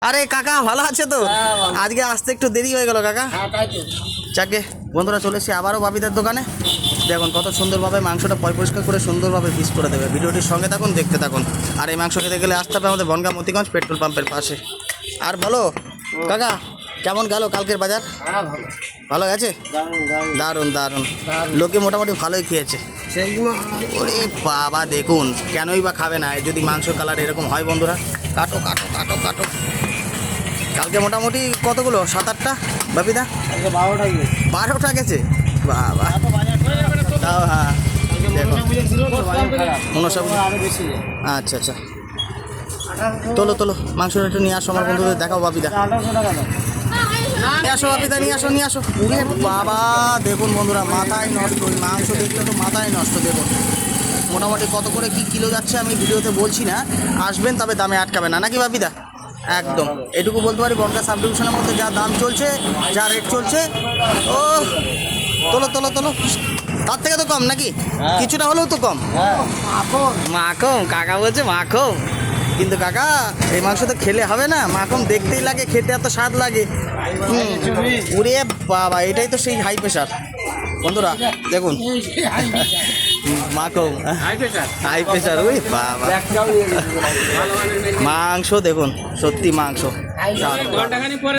আরে কাকা ভালো আছে তো? আজকে আসতে একটু দেরি হয়ে গেল কাকা। যাকে বন্ধুরা চলে এসেছি আবারও বাপিদার দোকানে। দেখুন কত সুন্দরভাবে মাংসটা পরিষ্কার করে সুন্দরভাবে পিস করে দেবে। ভিডিওটির সঙ্গে থাকুন, দেখতে থাকুন। আর এই মাংস খেতে গেলে আসতে হবে আমাদের বনগাঁ মতিগঞ্জ পেট্রোল পাম্পের পাশে। আর বলো কাকা, কেমন গেল কালকের বাজার? ভালো গেছে? দারুণ দারুণ, লোকে মোটামুটি ভালোই খেয়েছে। ওরে বাবা দেখুন, কেনই বা খাবে না যদি মাংস কালার এরকম হয়। বন্ধুরা কাটো কাটো কাটো কাটো। কালকে মোটামুটি কতগুলো, 7-8টা বাপিদা? 12টা গেছে বাবা। তাও হ্যাঁ দেখুন আচ্ছা আচ্ছা, তোলো তোলো মাংসটা একটু নিয়ে আসো আমার বন্ধুদের দেখাও বাপিদা। নিয়ে আসো বাপিদা, নিয়ে আসো নিয়ে আসো। ওরে বাবা দেখুন বন্ধুরা, মাথায় নষ্ট। ওই মাংস দেখলে তো মাথায় নষ্ট। দেখুন মোটামুটি কত করে কি কিলো যাচ্ছে আমি ভিডিওতে বলছি না, আসবেন তবে দামে আটকাবে না, নাকি বাপিদা? একদম এটুকু বলতে পারি, বনগাঁ সাব ডিভিশনের মধ্যে যা দাম চলছে, যা রেট চলছে, ও তোলো তোলো তোলো। তার থেকে তো কম নাকি? কিছুটা হলেও তো কম। মাখম কাকা বলছে মাখম, কিন্তু কাকা এই মাংস তো খেলে হবে না, মাখম দেখতেই লাগে, খেতে এত স্বাদ লাগে। ওরে বাবা, এটাই তো সেই হাই প্রেশার বন্ধুরা। দেখুন মাখম হাই প্রেশার। ওই বাবা মাংস দেখুন, সত্যি মাংস।